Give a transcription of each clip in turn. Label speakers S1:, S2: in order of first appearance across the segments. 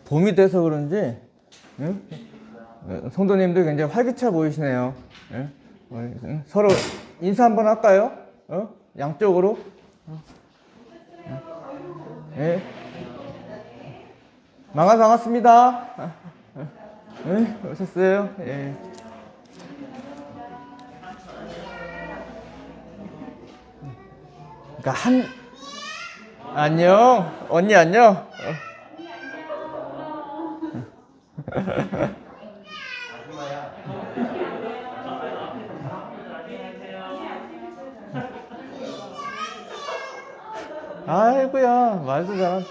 S1: 봄이 돼서 그런지 응? 성도님들 굉장히 활기차 보이시네요. 응? 서로 인사 한번 할까요? 양쪽으로. 예. 반갑습니다. 오셨어요? 예. 그러니까 안녕. 언니 안녕. 아이고야, 말도 잘한.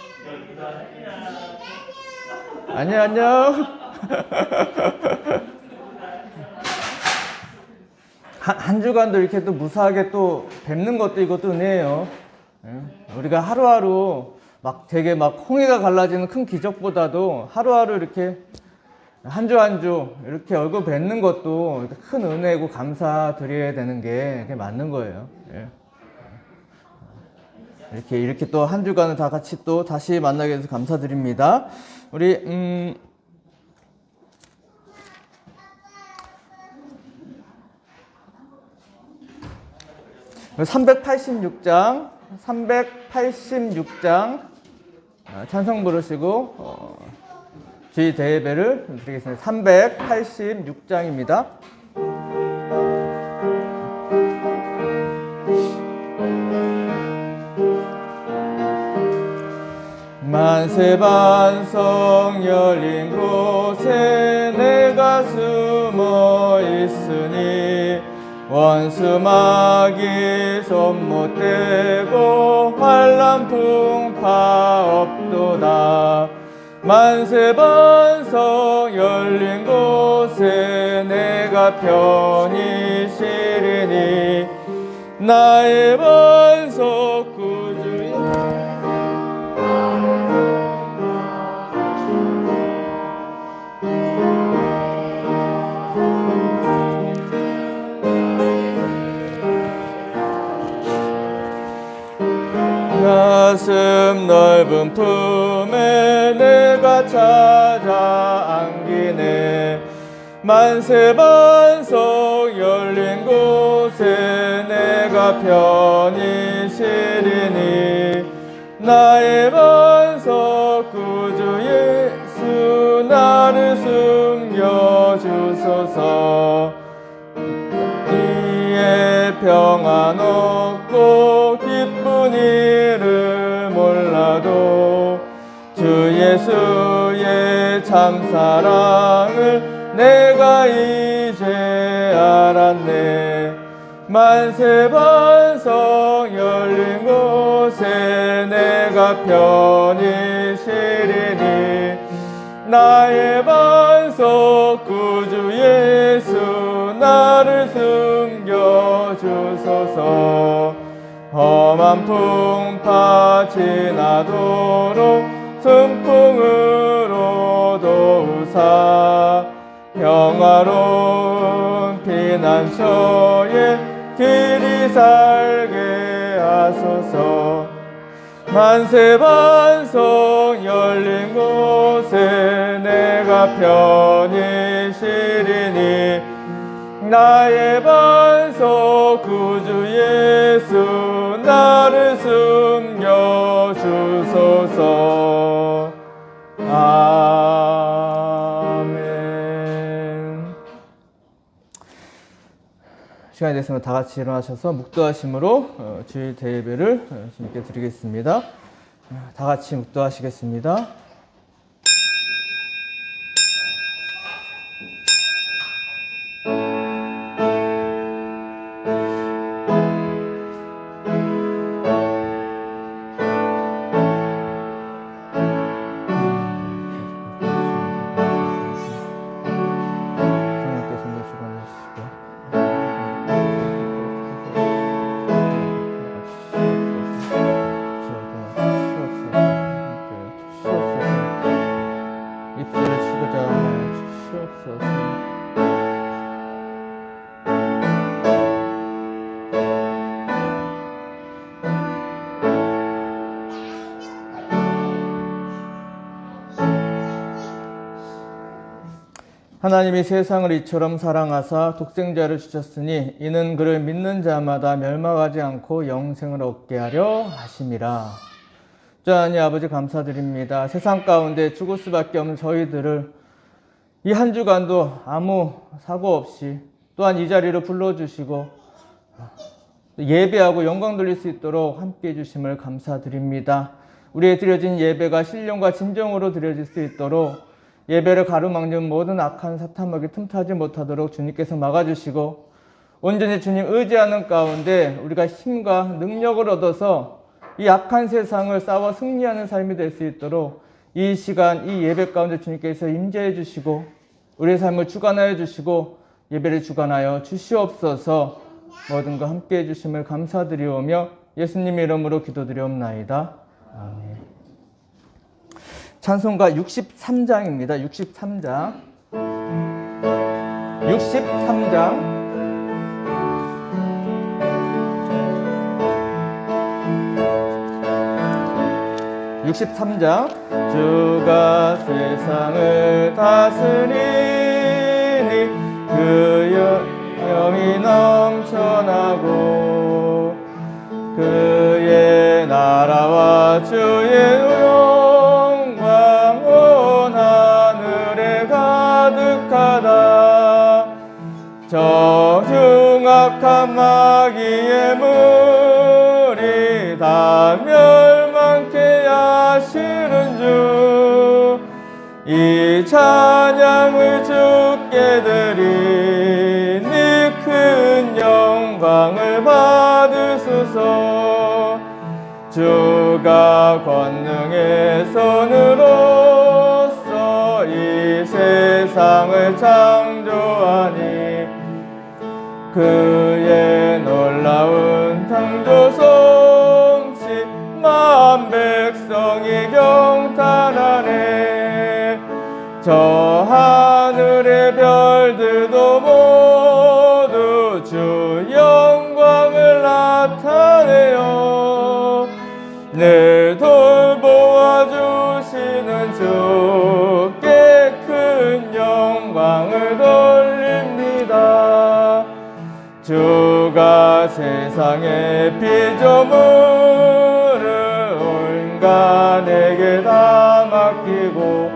S1: 안녕. 한 주간도 이렇게 또 무사하게 또 뵙는 것도 이것도 은혜예요. 우리가 하루하루 막 되게 막 홍해가 갈라지는 큰 기적보다도 하루하루 이렇게 한 주 한 주 이렇게 얼굴 뵙는 것도 큰 은혜고 감사드려야 되는 게 맞는 거예요. 이렇게 또 한 주간을 다 같이 또 다시 만나게 돼서 감사드립니다. 우리 386장 찬송 부르시고 주의 대예배를 드리겠습니다. 386장입니다. 만세반성 열린 곳에 내가 숨어 있으니 원수 마귀 손 못 대고 환난 풍파 없도다. 만세반성 열린 곳에 내가 편히 쉬리니 나의 반석 구주의 가슴 넓은 품에 내가 찾아 안기네. 만세반석 열린 곳에 내가 편히 쉬리니 나의 반석 구주 예수 나를 숨겨주소서. 이에 평안 얻고 기쁜 일을 몰라도 주 예수의 참사랑을 내가 이제 알았네. 만세반석 열린 곳에 내가 편히 쉬리니 나의 반석 구주 예수 나를 숨겨주소서. 험한 풍파 지나도록 순풍으로 도우사 평화로운 피난처에 길이 살게 하소서. 만세반석 열린 곳에 내가 편히 쉬리니 나의 반석 구주 예수 나를 숨겨주소서. 아멘. 시간이 됐으면 다 같이 일어나셔서 묵도하심으로 주일 대예배를 주님께 드리겠습니다. 다 같이 묵도하시겠습니다. 하나님이 세상을 이처럼 사랑하사 독생자를 주셨으니 이는 그를 믿는 자마다 멸망하지 않고 영생을 얻게 하려 하심이라. 하나님 아버지 감사드립니다. 세상 가운데 죽을 수밖에 없는 저희들을 이 한 주간도 아무 사고 없이 또한 이 자리로 불러주시고 예배하고 영광 돌릴 수 있도록 함께해 주심을 감사드립니다. 우리의 드려진 예배가 신령과 진정으로 드려질 수 있도록 예배를 가로막는 모든 악한 사탄막이 틈타지 못하도록 주님께서 막아주시고 온전히 주님 의지하는 가운데 우리가 힘과 능력을 얻어서 이 악한 세상을 싸워 승리하는 삶이 될 수 있도록 이 시간 이 예배 가운데 주님께서 임재해 주시고 우리의 삶을 주관하여 주시고 예배를 주관하여 주시옵소서. 모든 것 함께해 주심을 감사드리오며 예수님의 이름으로 기도드리옵나이다. 아멘. 찬송가 63장입니다. 63장. 63장. 주가 세상을 다스리니 그 영이 넘쳐나고 그의 나라와 주의 영광 온 하늘에 가득하다. 저 흉악한 마귀의 물이 다 멸망케 하시는 주, 이 찬양을 주께 드리니 큰 영광을 받으소서. 주가 권능의 손으로서 이 세상을 창조하니 그의 놀라운 창조 솜씨 만 백성이 경탄하네. 저 하늘의 별들도 모두 주 영광을 나타내요. 늘 돌보아 주시는 주께 큰 영광을 돌립니다. 주가 세상의 피조물을 온 인간에게 다 맡기고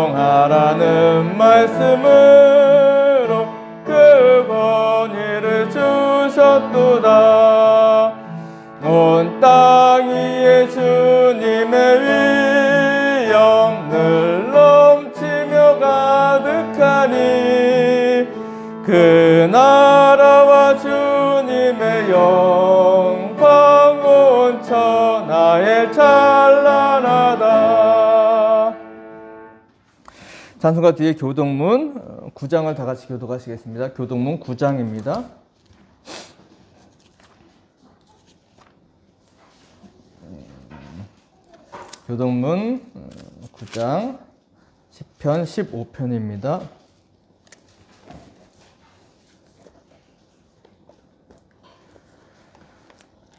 S1: 순종하라는 말씀으로 그 권위를 주셨도다. 온 땅 위에 주님의 위엄 늘 넘치며 가득하니 그 나라와 주님의 영광 온 천하에 찬란하다. 찬송가 뒤에 교동문 9장을 다 같이 교독하시겠습니다. 교동문 9장입니다. 교동문 9장 10편 15편입니다.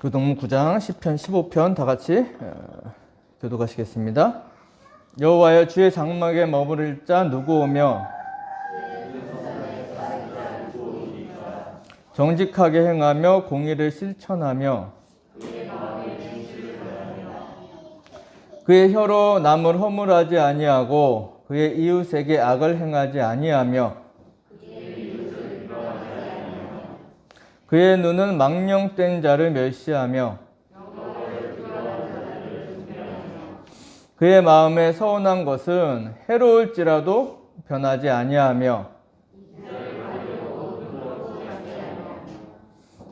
S1: 교동문 9장 10편 15편 다 같이 교독하시겠습니다. 여호와여 주의 장막에 머무를 자 누구오며 정직하게 행하며 공의를 실천하며 그의 혀로 남을 허물하지 아니하고 그의 이웃에게 악을 행하지 아니하며 그의 눈은 망령된 자를 멸시하며 그의 마음에 서운한 것은 해로울지라도 변하지 아니하며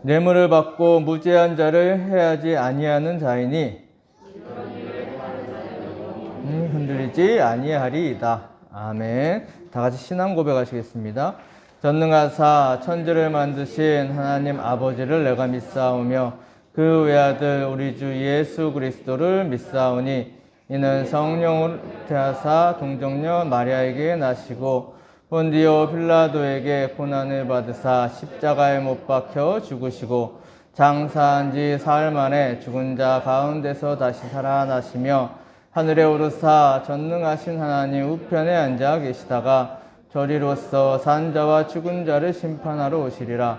S1: 뇌물을 받고 무죄한 자를 해하지 아니하는 자이니 흔들리지 아니하리이다. 아멘. 다 같이 신앙 고백하시겠습니다. 전능하사 천지를 만드신 하나님 아버지를 내가 믿사오며 그 외아들 우리 주 예수 그리스도를 믿사오니 이는 성령으로 태하사 동정녀 마리아에게 나시고 본디오 빌라도에게 고난을 받으사 십자가에 못 박혀 죽으시고 장사한 지 사흘 만에 죽은 자 가운데서 다시 살아나시며 하늘에 오르사 전능하신 하나님 우편에 앉아 계시다가 저리로서 산 자와 죽은 자를 심판하러 오시리라.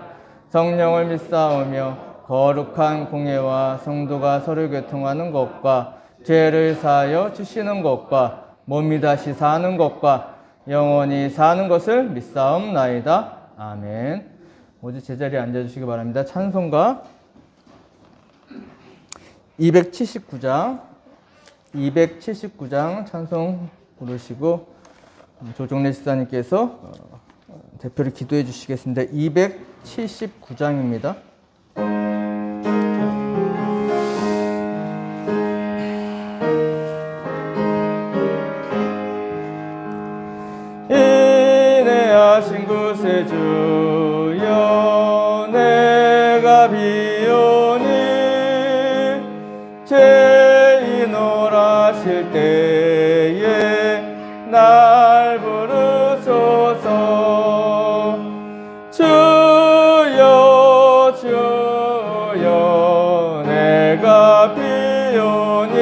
S1: 성령을 믿사오며 거룩한 공예와 성도가 서로 교통하는 것과 죄를 사하여 주시는 것과 몸이 다시 사는 것과 영원히 사는 것을 믿사옵나이다. 아멘. 모두 제자리에 앉아주시기 바랍니다. 찬송가 279장 찬송 부르시고 조정래 집사님께서 대표를 기도해 주시겠습니다. 279장입니다. 인내하신 구세주여 내가 비오니 죄인오라실 때에 날 부르소서. 주여 주여 내가 비오니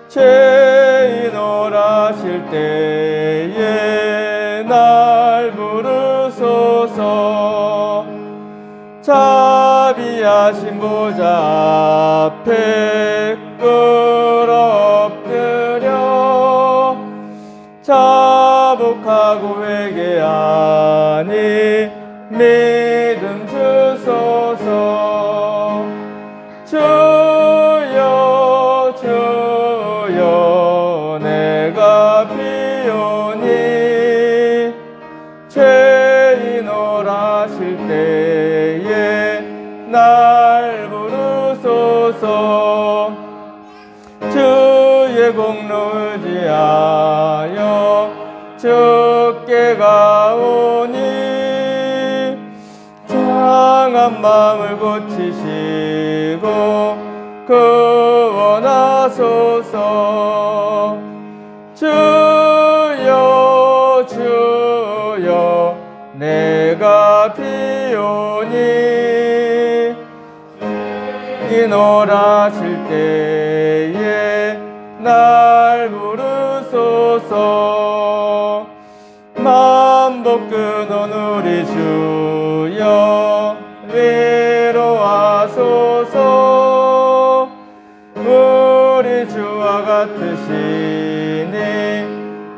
S1: 죄인오라실 때에 날 부르소서. 자비하신 보좌 앞에 꿇어 엎드려 자복하고 회개하니 믿음 주소서. 주여 주여 내가 비오니 죄인 오라실 때에 날 부르소서. 주의 공로 의지하여 주께 가오니 상한 마음을 고치시고 구원하소서. 주여 주여 내가 비오니 이노라실 때에 날 부르소서. 만복 끊은 우리 주여 위로하소서. 우리 주와 같으시니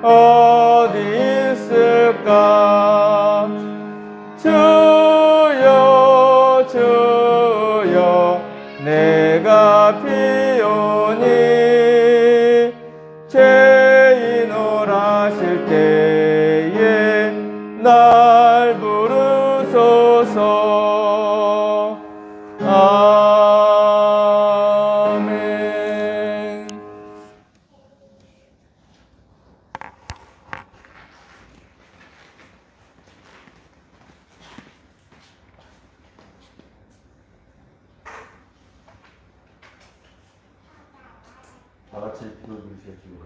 S1: 어디 있을까. 주여 주여 내가 비오니 죄인 오라실 때에 날 부르소서. 아멘.
S2: 다 같이 기도 드리겠습니다.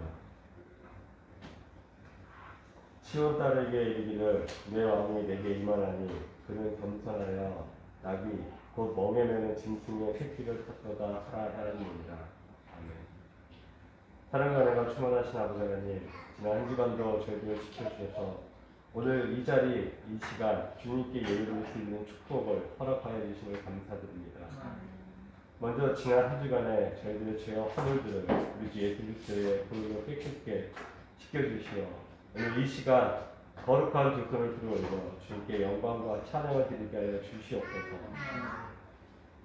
S2: 시온 딸에게 이르기를 내 왕이 내게 임하나니 그는 겸손하여 낙이 곧 멍에 매는 짐승의 새끼를 탔도다 하라니이다. 아멘. 사랑과 은혜가 충만하신 아버지 하나님, 지난 한 주간도 저희들을 지켜주셔서 오늘 이 자리, 이 시간 주님께 예배드릴 수 있는 축복을 허락하여 주심을 감사드립니다. 먼저 지난 한 주간에 저희들의 죄와 허물들을 우리 주 예수 그리스도의 보혈로 깨끗게 씻겨주시어 오늘 이 시간 거룩한 두 손을 들어올려 주님께 영광과 찬양을 드리게 하여 주시옵소서.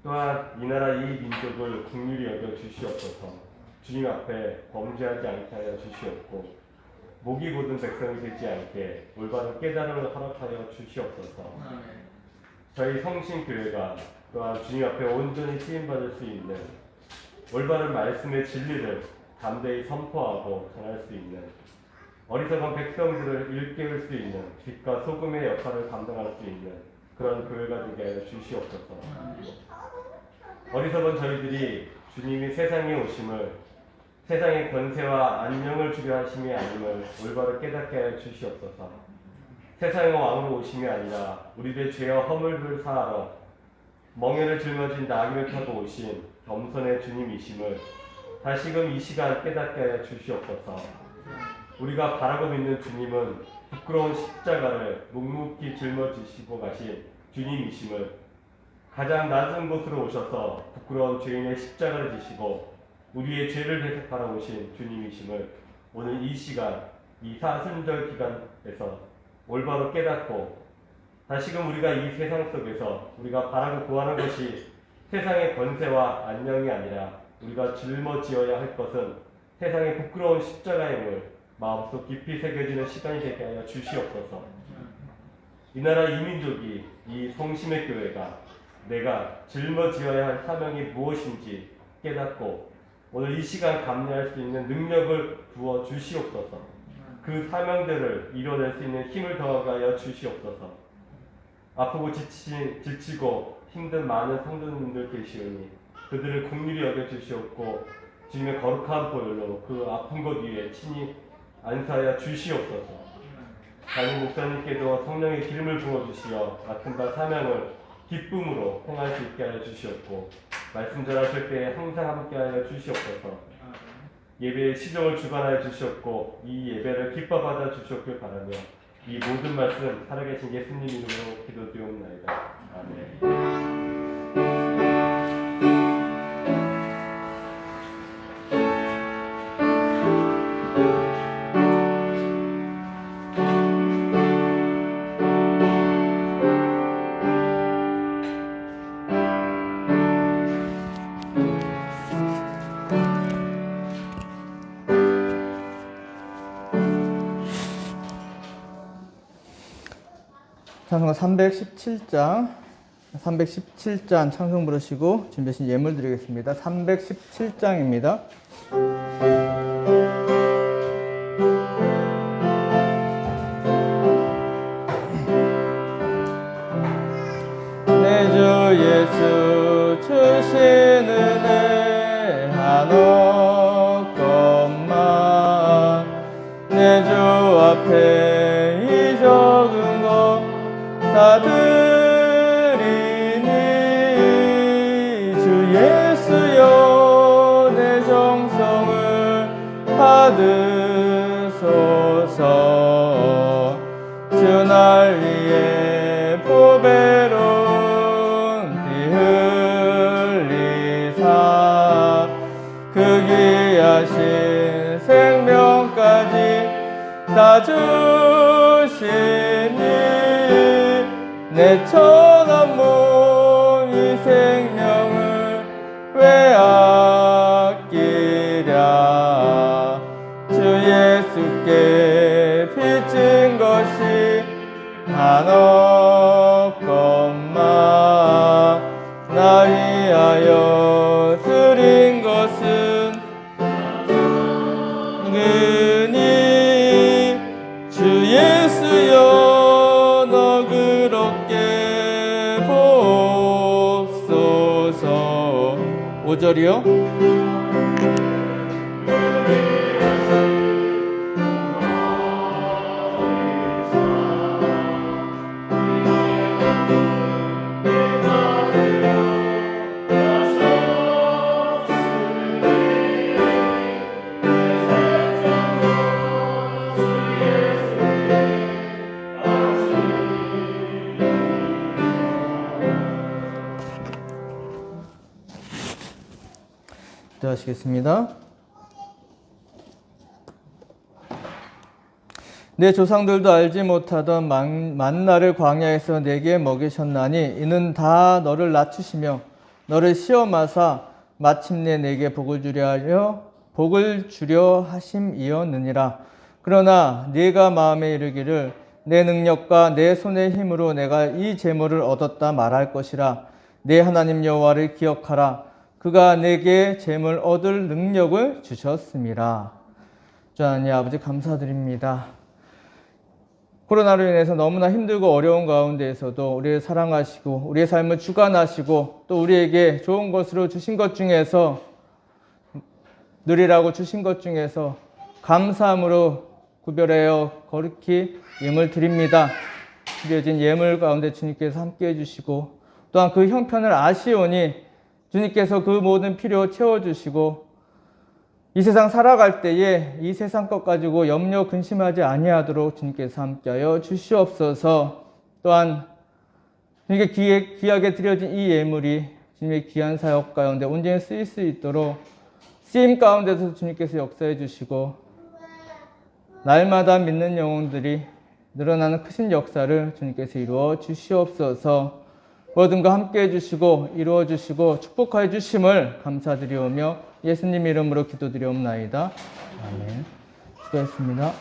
S2: 또한 이 나라 이 민족을 긍휼히 여겨 주시옵소서. 주님 앞에 범죄하지 않게 하여 주시옵고 목이 곧은 백성이 되지 않게 올바른 깨달음을 허락하여 주시옵소서. 저희 성신교회가 또한 주님 앞에 온전히 쓰임받을 수 있는 올바른 말씀의 진리를 담대히 선포하고 전할 수 있는 어리석은 백성들을 일깨울 수 있는 빛과 소금의 역할을 감당할 수 있는 그런 교회가 되게 하여 주시옵소서. 어리석은 저희들이 주님이 세상에 오심을 세상의 권세와 안녕을 주려 하심이 아님을 올바로 깨닫게 하여 주시옵소서. 세상의 왕으로 오심이 아니라 우리들의 죄와 허물을 사하러 멍에를 짊어진 나귀를 타고 오신 겸손의 주님이심을 다시금 이 시간 깨닫게 하여 주시옵소서. 우리가 바라고 믿는 주님은 부끄러운 십자가를 묵묵히 짊어지시고 가신 주님이심을, 가장 낮은 곳으로 오셔서 부끄러운 죄인의 십자가를 지시고 우리의 죄를 대속하러 오신 주님이심을 오늘 이 시간, 이 사순절 기간에서 올바로 깨닫고, 다시금 우리가 이 세상 속에서 우리가 바라고 구하는 것이 세상의 권세와 안녕이 아니라 우리가 짊어지어야 할 것은 세상의 부끄러운 십자가임을 마음속 깊이 새겨지는 시간이 되게 하여 주시옵소서. 이 나라 이 민족이, 이 성심의 교회가 내가 짊어지어야 할 사명이 무엇인지 깨닫고 오늘 이 시간 감내할 수 있는 능력을 부어 주시옵소서. 그 사명들을 이뤄낼 수 있는 힘을 더하여 주시옵소서. 아프고 지치고 힘든 많은 성도님들 계시오니 그들을 긍휼히 여겨 주시옵고 주님의 거룩한 보혈로 그 아픈 것 위에 친히 안수하여 주시옵소서. 담임 목사님께도 성령의 기름을 부어주시어 맡은 바 사명을 기쁨으로 행할 수 있게 하여 주시옵고 말씀 전하실 때에 항상 함께 하여 주시옵소서. 예배의 시정을 주관하여 주시옵고 이 예배를 기뻐 받아 주시옵길 바라며 이 모든 말씀 살아계신 예수님 이름으로 기도드리옵나이다. 아멘.
S1: 찬송가 317장 찬송 부르시고 준비하신 예물 드리겠습니다. 317장입니다. 내 주 예수 주신 은혜 한없건만 내 주 앞에 이 적은 것 다 드리니 주 예수여 내 정성을 받으소서. 주 날 위해 보배로운 피 흘리사 그 귀하신 생명까지 다 주시니 내 천한 몸 이 생명을 왜 아끼랴. 주 예수께 빚진 것이 한없건만 나 위하여 드린 것은 은이 주 예수여 너그럽게 보옵소서. 5절이요. 기도하시겠습니다. 내 조상들도 알지 못하던 만나를 광야에서 내게 먹이셨나니 이는 다 너를 낮추시며 너를 시험하사 마침내 내게 복을 주려 하심이었느니라. 그러나 네가 마음에 이르기를 내 능력과 내 손의 힘으로 내가 이 재물을 얻었다 말할 것이라. 내 하나님 여호와를 기억하라. 그가 내게 재물 얻을 능력을 주셨습니다. 주 하나님 아버지 감사드립니다. 코로나로 인해서 너무나 힘들고 어려운 가운데에서도 우리를 사랑하시고 우리의 삶을 주관하시고 또 우리에게 좋은 것으로 주신 것 중에서 누리라고 주신 것 중에서 감사함으로 구별하여 거룩히 예물 드립니다. 드려진 예물 가운데 주님께서 함께해 주시고 또한 그 형편을 아시오니 주님께서 그 모든 필요 채워주시고 이 세상 살아갈 때에 이 세상 것 가지고 염려 근심하지 아니하도록 주님께서 함께하여 주시옵소서. 또한 이게 귀하게 드려진 이 예물이 주님의 귀한 사역 가운데 온전히 쓰일 수 있도록 쓰임 가운데서 주님께서 역사해 주시고 날마다 믿는 영혼들이 늘어나는 크신 역사를 주님께서 이루어 주시옵소서. 모든 거 함께 해주시고 이루어 주시고 축복하여 주심을 감사드리오며 예수님 이름으로 기도드리옵나이다. 아멘. 수고했습니다.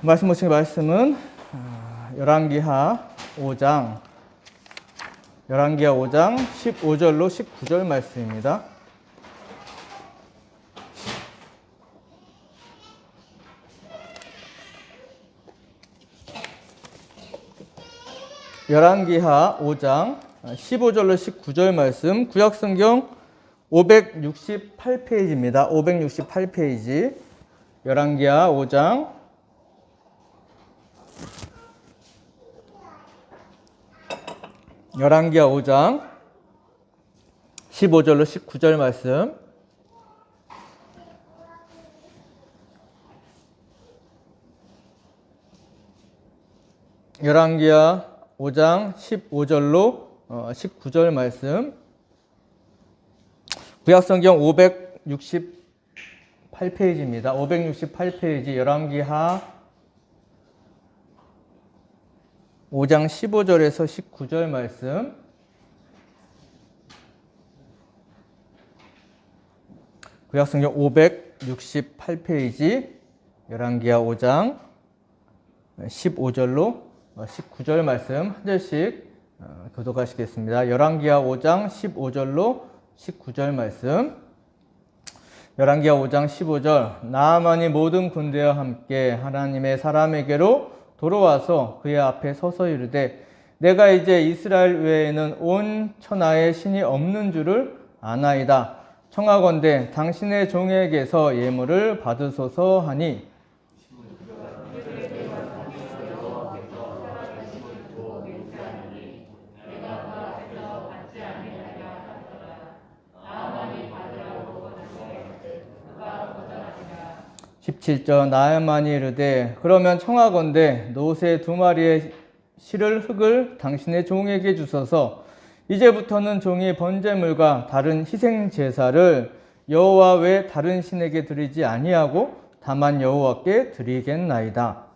S1: 말씀 보신 말씀은 열왕기하 5장 15절로 19절 말씀입니다. 열왕기하 5장 15절로 19절 말씀, 구약성경 568페이지입니다. 568페이지. 열왕기하 5장 15절로 19절 말씀. 열왕기하 5장 15절로 19절 말씀. 구약성경 568페이지입니다. 568페이지 열왕기하 5장 15절에서 19절 말씀. 구약성경 568페이지 열왕기하 5장 15절로 19절 말씀 한 절씩 교독하시겠습니다. 열왕기하 5장 15절로 19절 말씀. 열왕기하 5장 15절. 나아만이 모든 군대와 함께 하나님의 사람에게로 돌아와서 그의 앞에 서서 이르되 내가 이제 이스라엘 외에는 온 천하에 신이 없는 줄을 아나이다. 청하건대 당신의 종에게서 예물을 받으소서 하니 17절. 나아만이 이르되 그러면 청하건대 노새 2마리의 실을 흙을 당신의 종에게 주소서. 이제부터는 종이 번제물과 다른 희생 제사를 여호와 외 다른 신에게 드리지 아니하고 다만 여호와께 드리겠나이다.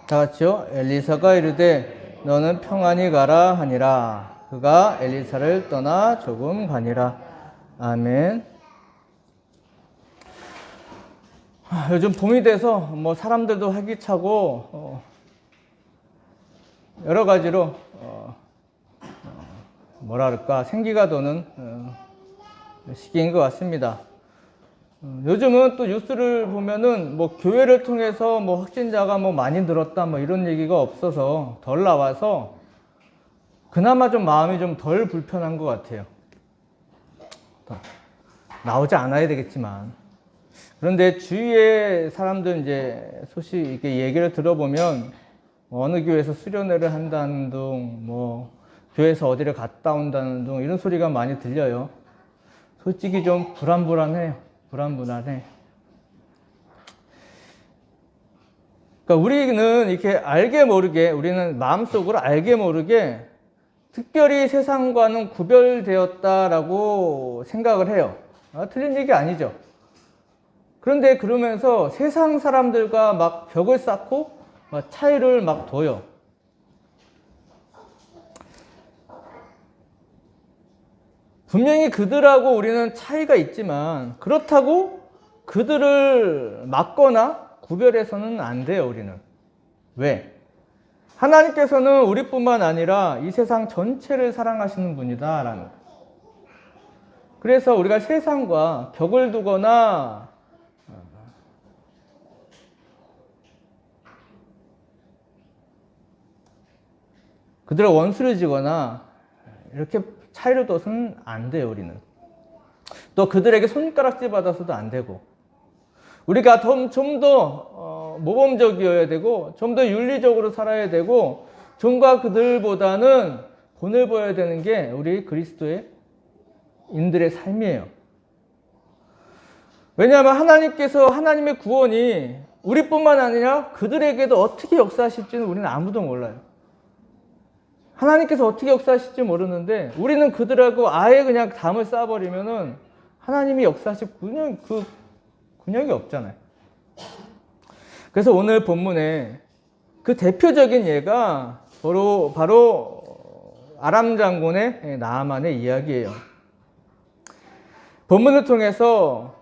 S1: 다 같이요. 엘리사가 이르되 너는 평안히 가라 하니라. 그가 엘리사를 떠나 조금 가니라. 아멘. 요즘 봄이 돼서 뭐 사람들도 활기차고 여러 가지로 뭐랄까 생기가 도는 시기인 것 같습니다. 요즘은 또 뉴스를 보면은 뭐 교회를 통해서 뭐 확진자가 뭐 많이 늘었다 뭐 이런 얘기가 없어서 덜 나와서 그나마 좀 마음이 좀 덜 불편한 것 같아요. 나오지 않아야 되겠지만. 그런데 주위에 사람들 이제 소식 이렇게 얘기를 들어보면 어느 교회에서 수련회를 한다는 둥, 뭐 교회에서 어디를 갔다 온다는 둥 이런 소리가 많이 들려요. 솔직히 좀 불안해. 그러니까 우리는 이렇게 알게 모르게, 우리는 마음속으로 알게 모르게 특별히 세상과는 구별되었다라고 생각을 해요. 틀린 얘기 아니죠. 그런데 그러면서 세상 사람들과 막 벽을 쌓고 막 차이를 막 둬요. 분명히 그들하고 우리는 차이가 있지만 그렇다고 그들을 막거나 구별해서는 안 돼요. 우리는. 왜? 하나님께서는 우리뿐만 아니라 이 세상 전체를 사랑하시는 분이다라는 거예요. 그래서 우리가 세상과 격을 두거나 그들의 원수를 지거나 이렇게 차이를 둬서는 안 돼요, 우리는. 또 그들에게 손가락질 받아서도 안 되고, 우리가 좀 더 모범적이어야 되고, 좀 더 윤리적으로 살아야 되고, 좀과 그들보다는 본을 보여야 되는 게 우리 그리스도의 인들의 삶이에요. 왜냐하면 하나님께서 하나님의 구원이 우리뿐만 아니라 그들에게도 어떻게 역사하실지는 우리는 아무도 몰라요. 하나님께서 어떻게 역사하실지 모르는데 우리는 그들하고 아예 그냥 담을 쌓아버리면은 하나님이 역사하실 근육이 없잖아요. 그래서 오늘 본문에 그 대표적인 예가 바로 아람 장군의 나아만의 이야기예요. 본문을 통해서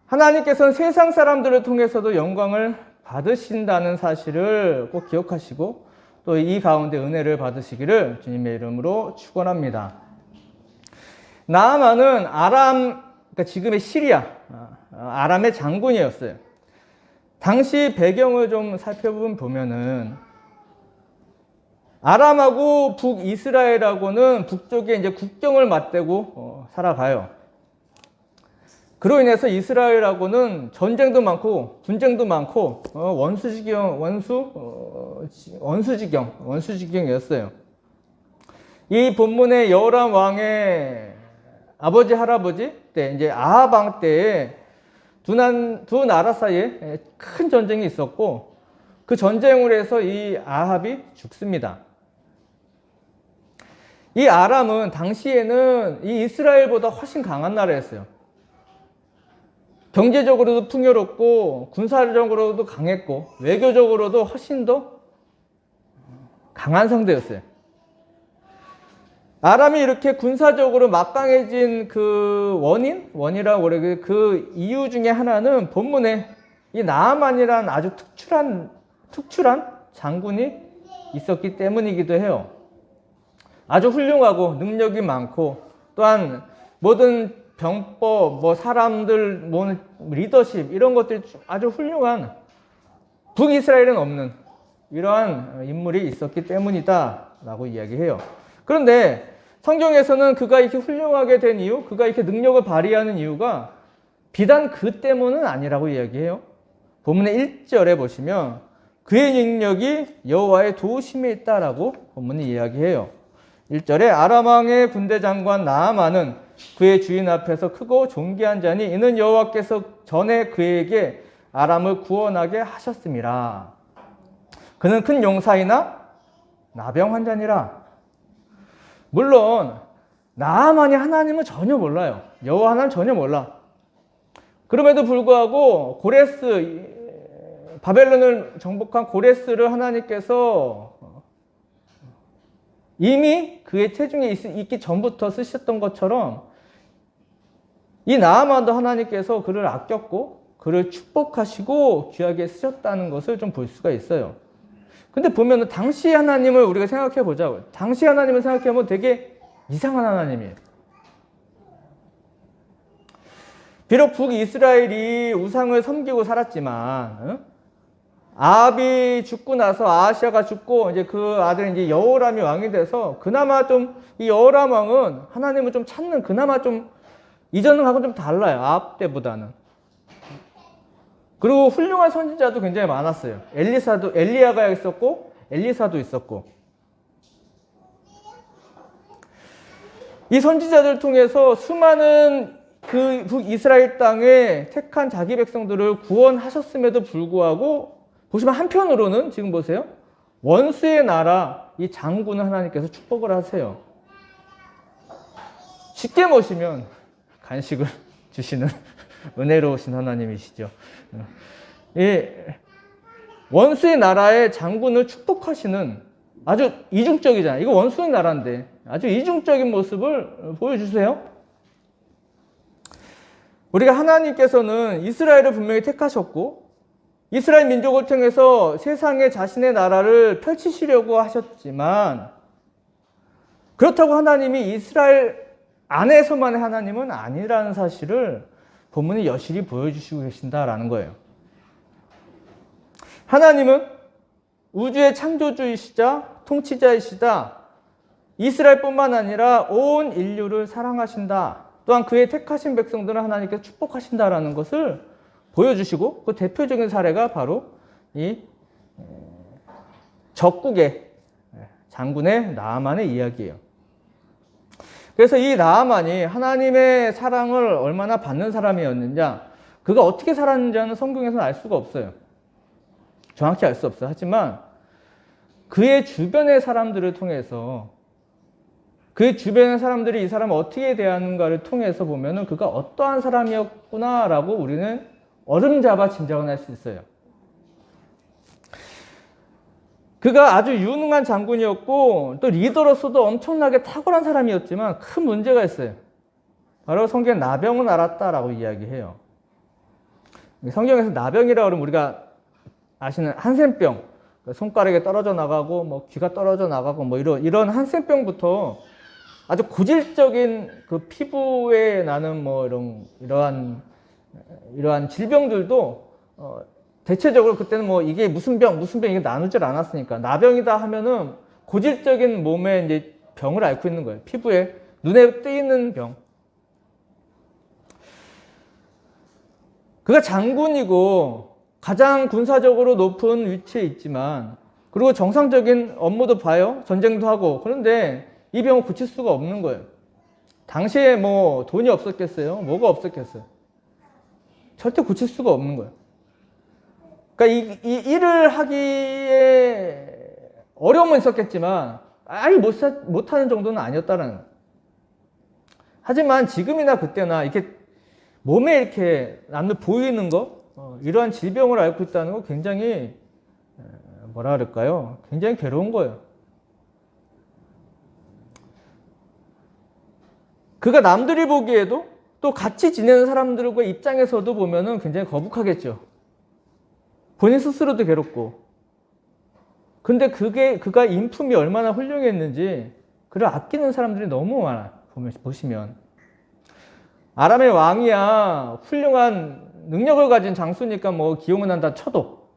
S1: 하나님께서는 세상 사람들을 통해서도 영광을 받으신다는 사실을 꼭 기억하시고 또 이 가운데 은혜를 받으시기를 주님의 이름으로 축원합니다. 나아만은 그러니까 지금의 시리아, 아람의 장군이었어요. 당시 배경을 좀 살펴보면은 아람하고 북이스라엘하고는 북쪽에 이제 국경을 맞대고 살아가요. 그로 인해서 이스라엘하고는 전쟁도 많고 분쟁도 많고 원수지경이었어요. 이 본문의 여호람 왕의 아버지 할아버지 때 이제 아합 왕 때에 두 나라 사이에 큰 전쟁이 있었고 그 전쟁으로 해서 이 아합이 죽습니다. 이 아람은 당시에는 이 이스라엘보다 훨씬 강한 나라였어요. 경제적으로도 풍요롭고 군사적으로도 강했고 외교적으로도 훨씬 더 강한 상대였어요. 아람이 이렇게 군사적으로 막강해진 그 원이라고 그래요. 그 이유 중에 하나는 본문에 이 나아만이라는 아주 특출한 장군이 있었기 때문이기도 해요. 아주 훌륭하고 능력이 많고 또한 모든 병법, 사람들, 리더십 이런 것들이 아주 훌륭한 북이스라엘은 없는 이러한 인물이 있었기 때문이다라고 이야기해요. 그런데 성경에서는 그가 이렇게 훌륭하게 된 이유, 그가 이렇게 능력을 발휘하는 이유가 비단 그 때문은 아니라고 이야기해요. 본문의 1절에 보시면 그의 능력이 여호와의 도우심에 있다라고 본문이 이야기해요. 1절에 아람 왕의 군대 장관 나아만은 그의 주인 앞에서 크고 존귀한 자니 이는 여호와께서 전에 그에게 아람을 구원하게 하셨음이라. 그는 큰 용사이나 나병 환자니라. 물론 나아만이 하나님을 전혀 몰라요. 여호와 하나님 전혀 몰라. 그럼에도 불구하고 바벨론을 정복한 고레스를 하나님께서 이미 그의 체중에 있기 전부터 쓰셨던 것처럼 이 나아만도 하나님께서 그를 아꼈고 그를 축복하시고 귀하게 쓰셨다는 것을 좀 볼 수가 있어요. 근데 보면 당시 하나님을 우리가 생각해 보자고요. 당시 하나님을 생각해보면 되게 이상한 하나님이에요. 비록 북이스라엘이 우상을 섬기고 살았지만 아합이 죽고 나서 아하시아가 죽고 이제 그 아들 이제 여호람이 왕이 돼서 그나마 좀 이 여호람 왕은 하나님을 좀 찾는 그나마 좀 이전하고는 좀 달라요. 아합 때보다는. 그리고 훌륭한 선지자도 굉장히 많았어요. 엘리야가 있었고 엘리사도 있었고. 이 선지자들 통해서 수많은 그 북이스라엘 땅에 택한 자기 백성들을 구원하셨음에도 불구하고 보시면 한편으로는 지금 보세요. 원수의 나라 이 장군을 하나님께서 축복을 하세요. 쉽게 보시면 간식을 주시는 은혜로우신 하나님이시죠. 이 원수의 나라의 장군을 축복하시는 아주 이중적이잖아요. 이거 원수의 나라인데 아주 이중적인 모습을 보여주세요. 우리가 하나님께서는 이스라엘을 분명히 택하셨고 이스라엘 민족을 통해서 세상에 자신의 나라를 펼치시려고 하셨지만, 그렇다고 하나님이 이스라엘 안에서만의 하나님은 아니라는 사실을 본문이 여실히 보여주시고 계신다라는 거예요. 하나님은 우주의 창조주이시자 통치자이시다. 이스라엘뿐만 아니라 온 인류를 사랑하신다. 또한 그의 택하신 백성들을 하나님께서 축복하신다라는 것을 보여주시고, 그 대표적인 사례가 바로 이 적국의 장군의 나아만의 이야기예요. 그래서 이 나아만이 하나님의 사랑을 얼마나 받는 사람이었느냐, 그가 어떻게 살았는지는 성경에서는 알 수가 없어요. 정확히 알 수 없어요. 하지만 그의 주변의 사람들을 통해서, 그의 주변의 사람들이 이 사람을 어떻게 대하는가를 통해서 보면은 그가 어떠한 사람이었구나라고 우리는 어림잡아 짐작을 할 수 있어요. 그가 아주 유능한 장군이었고 또 리더로서도 엄청나게 탁월한 사람이었지만 큰 문제가 있어요. 바로 성경에 나병은 앓았다라고 이야기해요. 성경에서 나병이라고 그러면 우리가 아시는 한센병, 손가락에 떨어져 나가고 뭐 귀가 떨어져 나가고 뭐 이런 한센병부터 아주 고질적인 그 피부에 나는 뭐 이러한 질병들도 대체적으로 그때는 뭐 이게 무슨 병 이게 나누질 않았으니까 나병이다 하면은 고질적인 몸에 이제 병을 앓고 있는 거예요. 피부에 눈에 띄는 병. 그가 장군이고 가장 군사적으로 높은 위치에 있지만, 그리고 정상적인 업무도 봐요. 전쟁도 하고. 그런데 이 병을 고칠 수가 없는 거예요. 당시에 뭐 돈이 없었겠어요? 뭐가 없었겠어요? 절대 고칠 수가 없는 거예요. 그러니까 이 일을 하기에 어려움은 있었겠지만 아예 못하는 정도는 아니었다는 거예요. 하지만 지금이나 그때나 이렇게 몸에 이렇게 남들 보이는 거, 이러한 질병을 앓고 있다는 거 굉장히 뭐라 그럴까요? 굉장히 괴로운 거예요. 그가 남들이 보기에도 또 같이 지내는 사람들과 입장에서도 보면은 굉장히 거북하겠죠. 본인 스스로도 괴롭고. 근데 그가 인품이 얼마나 훌륭했는지 그를 아끼는 사람들이 너무 많아요. 보시면. 아람의 왕이야 훌륭한 능력을 가진 장수니까 뭐 기용은 한다 쳐도,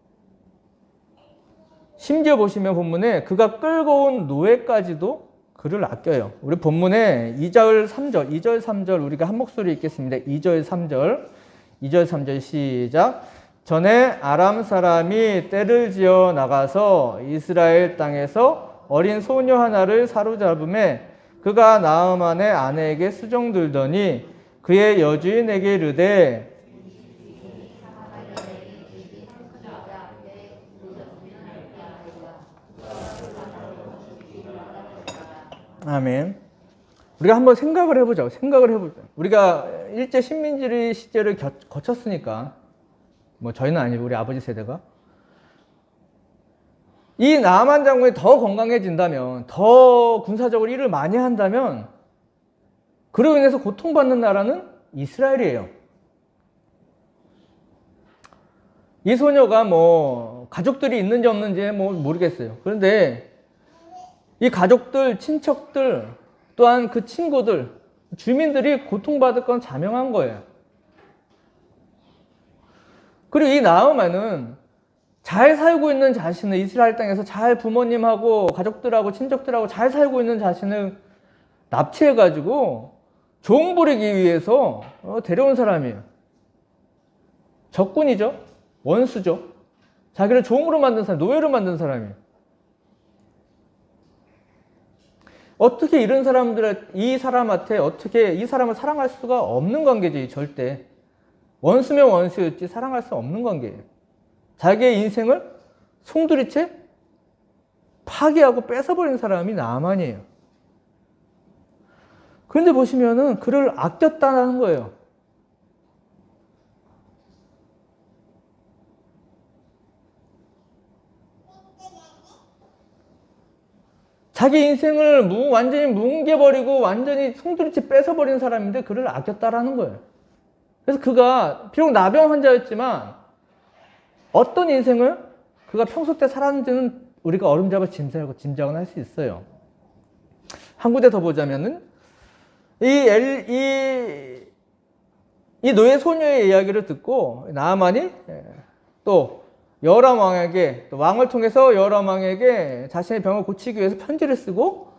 S1: 심지어 보시면 본문에 그가 끌고 온 노예까지도 그를 아껴요. 우리 본문에 2절 3절 우리가 한 목소리 읽겠습니다. 2절 3절 시작. 전에 아람 사람이 떼를 지어 나가서 이스라엘 땅에서 어린 소녀 하나를 사로잡음에 그가 나아만의 아내에게 수종들더니 그의 여주인에게 이르되, 아멘. 우리가 한번 생각을 해보자. 우리가 일제 식민지 시절을 거쳤으니까, 뭐 저희는 아니고 우리 아버지 세대가, 이 나아만 장군이 더 건강해진다면, 더 군사적으로 일을 많이 한다면 그로 인해서 고통받는 나라는 이스라엘이에요. 이 소녀가 뭐 가족들이 있는지 없는지 뭐 모르겠어요. 그런데 이 가족들, 친척들, 또한 그 친구들, 주민들이 고통받을 건 자명한 거예요. 그리고 이 나아만은 잘 살고 있는 자신을, 이스라엘 땅에서 잘 부모님하고 가족들하고 친척들하고 잘 살고 있는 자신을 납치해가지고 종 부리기 위해서 데려온 사람이에요. 적군이죠. 원수죠. 자기를 종으로 만든 사람, 노예로 만든 사람이에요. 어떻게 이런 이 사람한테 어떻게 이 사람을 사랑할 수가 없는 관계지, 절대. 원수면 원수였지 사랑할 수 없는 관계예요. 자기의 인생을 송두리째 파괴하고 뺏어버린 사람이 나아만이에요. 그런데 보시면은 그를 아꼈다는 거예요. 자기 인생을 완전히 뭉개버리고 완전히 송두리째 뺏어버린 사람인데 그를 아꼈다라는 거예요. 그래서 그가 비록 나병 환자였지만 어떤 인생을 그가 평소 때 살았는지는 우리가 어림잡아 짐작은 할 수 있어요. 한 군데 더 보자면은 이 노예 소녀의 이야기를 듣고 나아만이 또 여호람 왕에게, 또 왕을 통해서 여호람 왕에게 자신의 병을 고치기 위해서 편지를 쓰고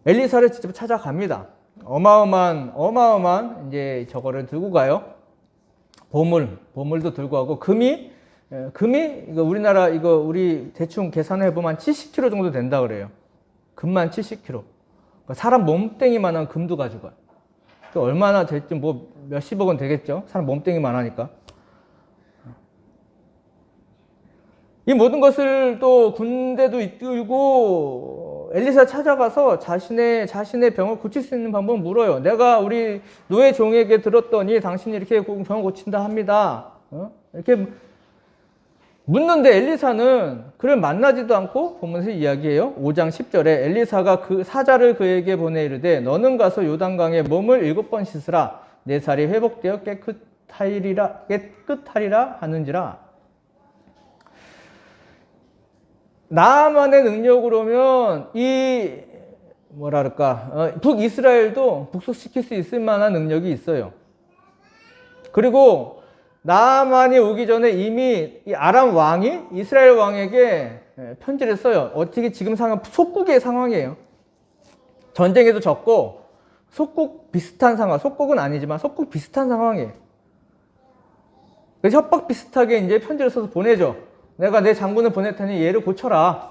S1: 엘리사를 직접 찾아갑니다. 어마어마한 이제 저거를 들고 가요. 보물도 들고 가고, 금이 이거 우리나라 이거 우리 대충 계산해 보면 70kg 정도 된다 그래요. 금만 70kg. 그러니까 사람 몸뚱이만한 금도 가져가요. 또 얼마나 될지 뭐 몇십억은 되겠죠. 사람 몸뚱이만 하니까. 이 모든 것을 또 군대도 이끌고 엘리사 찾아가서 자신의 병을 고칠 수 있는 방법을 물어요. 내가 우리 노예 종에게 들었더니 당신이 이렇게 병을 고친다 합니다. 이렇게 묻는데 엘리사는 그를 만나지도 않고 본문에서 이야기해요. 5장 10절에 엘리사가 그 사자를 그에게 보내 이르되 너는 가서 요단강에 몸을 7번 씻으라. 내 살이 회복되어 깨끗하리라 하는지라. 나만의 능력으로면 이 북이스라엘도 북속시킬 수 있을 만한 능력이 있어요. 그리고 나만이 오기 전에 이미 이 아람 왕이 이스라엘 왕에게 편지를 써요. 어떻게 지금 상황, 속국의 상황이에요. 전쟁에도 졌고 속국 비슷한 상황, 속국은 아니지만 속국 비슷한 상황이에요. 그래서 협박 비슷하게 이제 편지를 써서 보내죠. 내가 내 장군을 보낼 테니 얘를 고쳐라.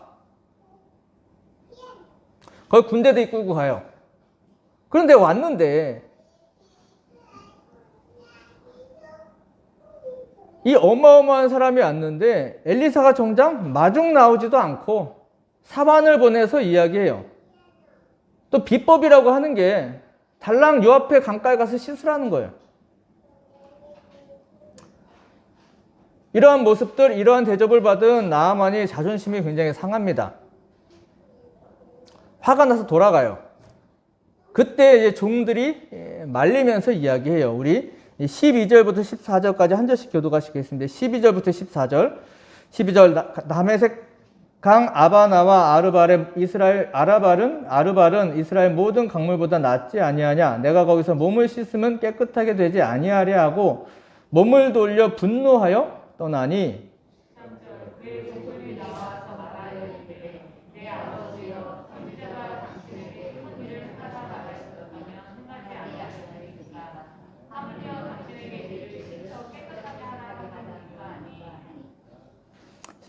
S1: 거기 군대도 이끌고 가요. 그런데 왔는데 이 어마어마한 사람이 왔는데 엘리사가 정작 마중 나오지도 않고 사반을 보내서 이야기해요. 또 비법이라고 하는 게 달랑 요 앞에 강가에 가서 씻으라는 거예요. 이러한 모습들, 이러한 대접을 받은 나아만이 자존심이 굉장히 상합니다. 화가 나서 돌아가요. 그때 이제 종들이 말리면서 이야기해요. 우리 12절부터 14절까지 한 절씩 교독하시겠습니다. 12절부터 14절. 12절 다메섹 강 아바나와 아르발은 이스라엘 모든 강물보다 낫지 아니하냐. 내가 거기서 몸을 씻으면 깨끗하게 되지 아니하랴 하고 몸을 돌려 분노하여 떠나니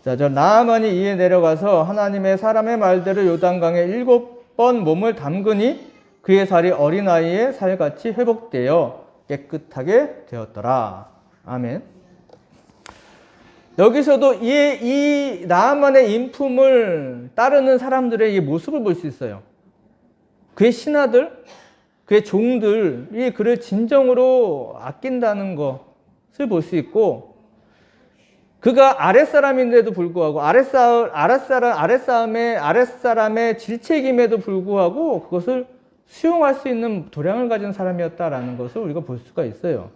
S1: 자, 저 나아만이 이에 내려가서 하나님의 사람의 말대로 요단강에 7번 몸을 담그니 그의 살이 어린아이의 살같이 회복되어 깨끗하게 되었더라. 아멘. 여기서도 이 나아만의 인품을 따르는 사람들의 이 모습을 볼 수 있어요. 그의 신하들, 그의 종들이 그를 진정으로 아낀다는 것을 볼 수 있고, 그가 아랫사람인데도 불구하고 아랫사람의 질책임에도 불구하고 그것을 수용할 수 있는 도량을 가진 사람이었다라는 것을 우리가 볼 수가 있어요.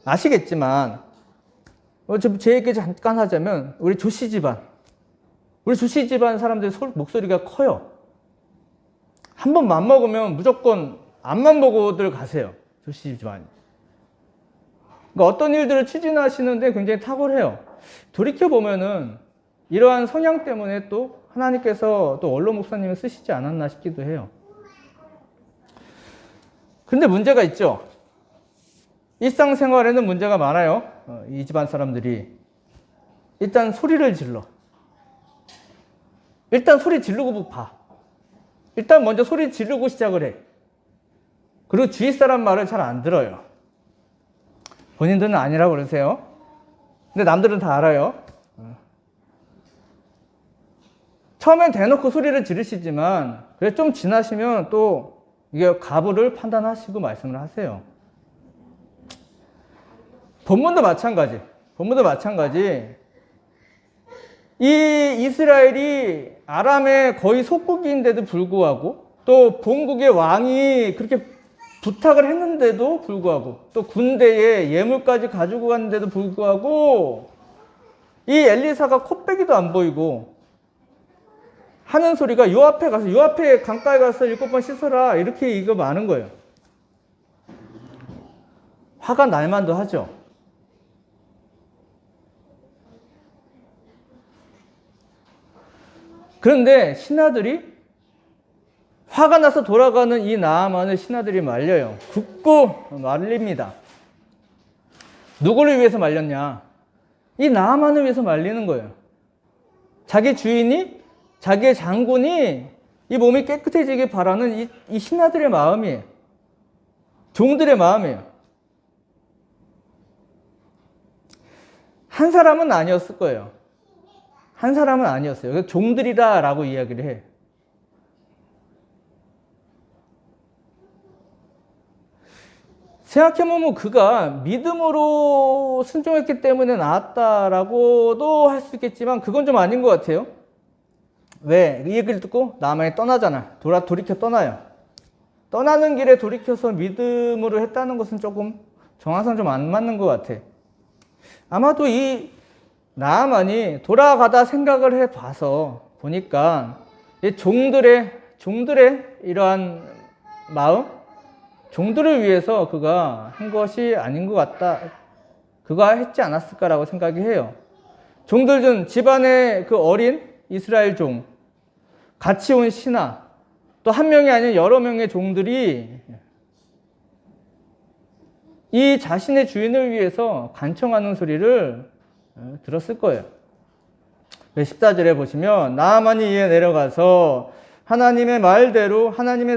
S1: 아시겠지만 제 얘기 잠깐 하자면 우리 조씨 집안 사람들의 목소리가 커요. 한 번 맘먹으면 무조건 앞만 보고들 가세요. 조씨 집안이. 그러니까 어떤 일들을 추진하시는데 굉장히 탁월해요. 돌이켜보면은 이러한 성향 때문에 또 하나님께서 또 원로 목사님을 쓰시지 않았나 싶기도 해요. 근데 문제가 있죠. 일상생활에는 문제가 많아요. 이 집안 사람들이. 일단 소리를 질러. 일단 소리 지르고 봐. 일단 먼저 소리 지르고 시작을 해. 그리고 주위 사람 말을 잘 안 들어요. 본인들은 아니라고 그러세요. 근데 남들은 다 알아요. 처음엔 대놓고 소리를 지르시지만 그래 좀 지나시면 또 이게 가부를 판단하시고 말씀을 하세요. 본문도 마찬가지. 이 이스라엘이 아람의 거의 속국인데도 불구하고 또 본국의 왕이 그렇게 부탁을 했는데도 불구하고 또 군대에 예물까지 가지고 갔는데도 불구하고 이 엘리사가 코빼기도 안 보이고 하는 소리가 요 앞에 가서 요 앞에 강가에 가서 7번 씻어라 이렇게 이거 많은 거예요. 화가 날 만도 하죠. 그런데 신하들이 화가 나서 돌아가는 이 나아만을 신하들이 말려요. 굽고 말립니다. 누구를 위해서 말렸냐? 이 나아만을 위해서 말리는 거예요. 자기 주인이, 자기의 장군이 이 몸이 깨끗해지길 바라는 이 신하들의 마음이에요. 종들의 마음이에요. 한 사람은 아니었을 거예요. 한 사람은 아니었어요. 그래서 종들이다라고 이야기를 해요. 생각해보면 그가 믿음으로 순종했기 때문에 나았다라고도 할 수 있겠지만 그건 좀 아닌 것 같아요. 왜? 이 얘기를 듣고 나만이 떠나잖아. 돌이켜 떠나요. 떠나는 길에 돌이켜서 믿음으로 했다는 것은 조금 정황상 좀 안 맞는 것 같아. 아마도 이 나아만이 돌아가다 생각을 해봐서 보니까 이 종들의 이러한 마음, 종들을 위해서 그가 한 것이 아닌 것 같다. 그가 했지 않았을까라고 생각이 해요. 종들 중 집안의 그 어린 이스라엘 종, 같이 온 신하, 또 한 명이 아닌 여러 명의 종들이 이 자신의 주인을 위해서 간청하는 소리를 들었을 거예요. 14절에 보시면 나아만이 이에 내려가서 하나님의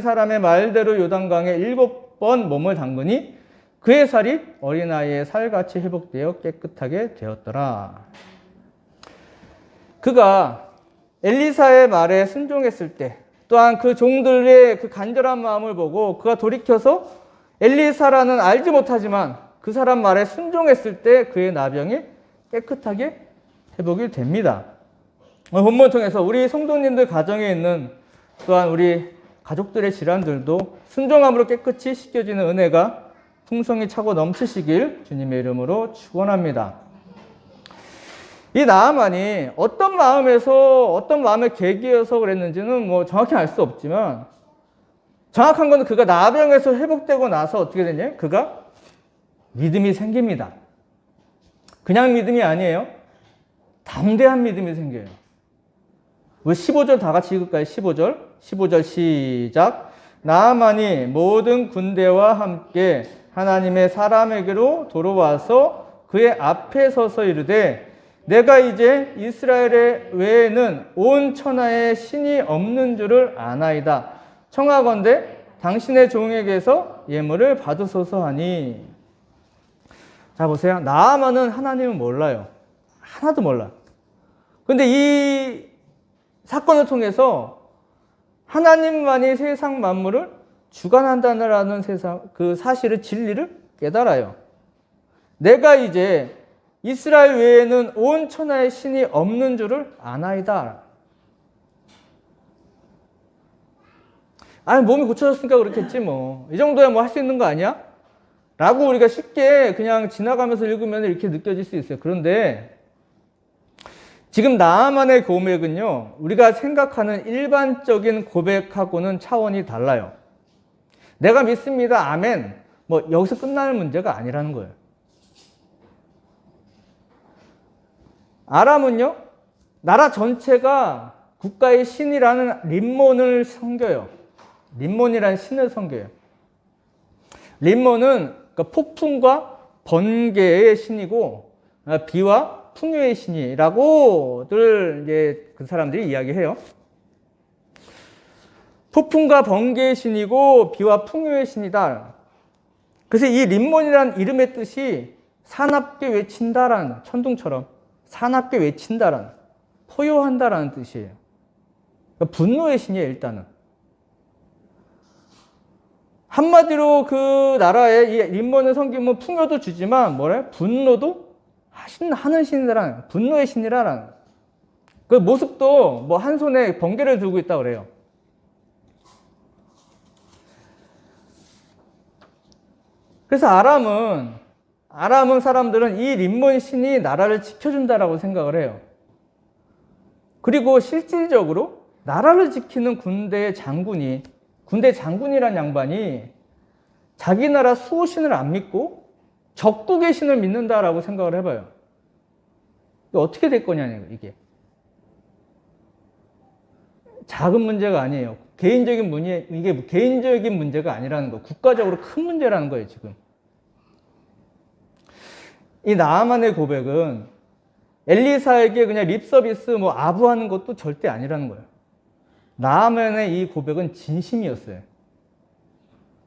S1: 사람의 말대로 요단강에 7번 몸을 담그니 그의 살이 어린아이의 살같이 회복되어 깨끗하게 되었더라. 그가 엘리사의 말에 순종했을 때 또한 그 종들의 그 간절한 마음을 보고 그가 돌이켜서 엘리사라는 알지 못하지만 그 사람 말에 순종했을 때 그의 나병이 깨끗하게 회복이 됩니다. 본문을 통해서 우리 성도님들 가정에 있는 또한 우리 가족들의 질환들도 순종함으로 깨끗이 씻겨지는 은혜가 풍성히 차고 넘치시길 주님의 이름으로 축원합니다. 이 나아만이 어떤 마음의 계기여서 그랬는지는 뭐 정확히 알 수 없지만 정확한 건 그가 나병에서 회복되고 나서 어떻게 됐냐? 그가 믿음이 생깁니다. 그냥 믿음이 아니에요. 담대한 믿음이 생겨요. 우리 15절 다 같이 읽을까요? 15절 시작. 나아만이 모든 군대와 함께 하나님의 사람에게로 돌아와서 그의 앞에 서서 이르되 내가 이제 이스라엘 외에는 온 천하에 신이 없는 줄을 아나이다. 청하건대 당신의 종에게서 예물을 받으소서 하니. 자 보세요. 나아만은 하나님을 몰라요. 하나도 몰라. 근데 이 사건을 통해서 하나님만이 세상 만물을 주관한다는 그 사실을, 진리를 깨달아요. 내가 이제 이스라엘 외에는 온 천하에 신이 없는 줄을 아나이다. 아니 몸이 고쳐졌으니까 그렇겠지 뭐. 이 정도야 뭐 할 수 있는 거 아니야? 라고 우리가 쉽게 그냥 지나가면서 읽으면 이렇게 느껴질 수 있어요. 그런데 지금 나아만의 고백은요, 우리가 생각하는 일반적인 고백하고는 차원이 달라요. 내가 믿습니다. 아멘. 뭐 여기서 끝나는 문제가 아니라는 거예요. 아람은요, 나라 전체가 국가의 신이라는 림몬을 섬겨요. 림몬이라는 신을 섬겨요. 림몬은 폭풍과 번개의 신이고 비와 풍요의 신이라고들 이제 그 사람들이 이야기해요. 폭풍과 번개의 신이고 비와 풍요의 신이다. 그래서 이 림몬이라는 이름의 뜻이 사납게 외친다라는, 천둥처럼 사납게 외친다라는, 포효한다라는 뜻이에요. 그러니까 분노의 신이에요, 일단은. 한마디로 그 나라에 이 림몬을 섬기면 풍요도 주지만 뭐래? 분노도 하는 신이라는, 분노의 신이라는. 그 모습도 뭐 한 손에 번개를 들고 있다고 그래요. 그래서 아람 사람들은 이 림몬 신이 나라를 지켜준다라고 생각을 해요. 그리고 실질적으로 나라를 지키는 군대 장군이란 양반이 자기 나라 수호신을 안 믿고 적국의 신을 믿는다라고 생각을 해봐요. 어떻게 될 거냐, 이게. 작은 문제가 아니에요. 이게 개인적인 문제가 아니라는 거. 국가적으로 큰 문제라는 거예요, 지금. 이 나아만의 고백은 엘리사에게 그냥 립서비스 아부하는 것도 절대 아니라는 거예요. 나아만의 이 고백은 진심이었어요.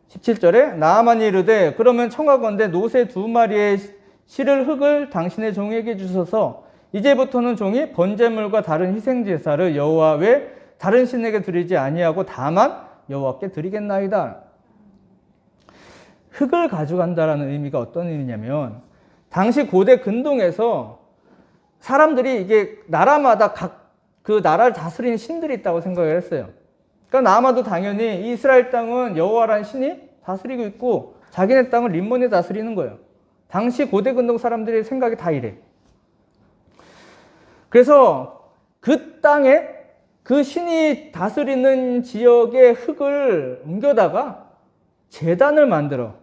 S1: 17절에 나아만이 이르되 그러면 청하건대 노새 2마리의 실을 흙을 당신의 종에게 주셔서 이제부터는 종이 번제물과 다른 희생제사를 여호와 외 다른 신에게 드리지 아니하고 다만 여호와께 드리겠나이다. 흙을 가져간다라는 의미가 어떤 의미냐면 당시 고대 근동에서 사람들이 이게 나라마다 각 그 나라를 다스리는 신들이 있다고 생각을 했어요. 그러니까 아마도 당연히 이스라엘 땅은 여호와라는 신이 다스리고 있고 자기네 땅은 림몬이 다스리는 거예요. 당시 고대 근동 사람들의 생각이 다 이래. 그래서 그 땅에 그 신이 다스리는 지역의 흙을 옮겨다가 제단을 만들어.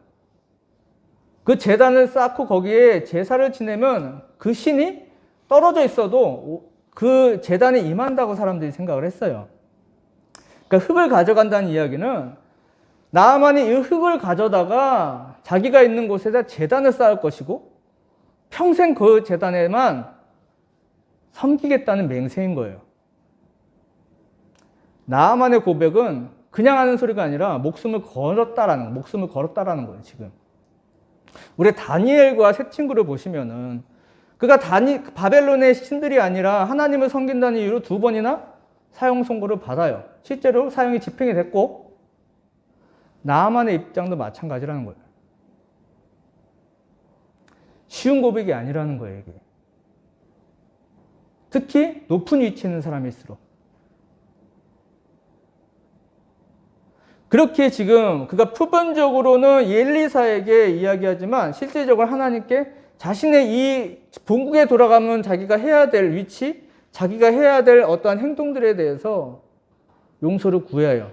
S1: 그 제단을 쌓고 거기에 제사를 지내면 그 신이 떨어져 있어도 그 제단에 임한다고 사람들이 생각을 했어요. 그러니까 흙을 가져간다는 이야기는 나아만이 이 흙을 가져다가 자기가 있는 곳에다 제단을 쌓을 것이고 평생 그 제단에만 섬기겠다는 맹세인 거예요. 나아만의 고백은 그냥 하는 소리가 아니라 목숨을 걸었다라는 거예요, 지금. 우리 다니엘과 세 친구를 보시면은 그가 바벨론의 신들이 아니라 하나님을 섬긴다는 이유로 2번이나 사형 선고를 받아요. 실제로 사형이 집행이 됐고 나아만의 입장도 마찬가지라는 거예요. 쉬운 고백이 아니라는 거예요, 이게. 특히 높은 위치에 있는 사람일수록. 그렇게 지금 그가 표면적으로는 엘리사에게 이야기하지만 실제적으로 하나님께 자신의 이 본국에 돌아가면 자기가 해야 될 위치, 자기가 해야 될 어떠한 행동들에 대해서 용서를 구해요.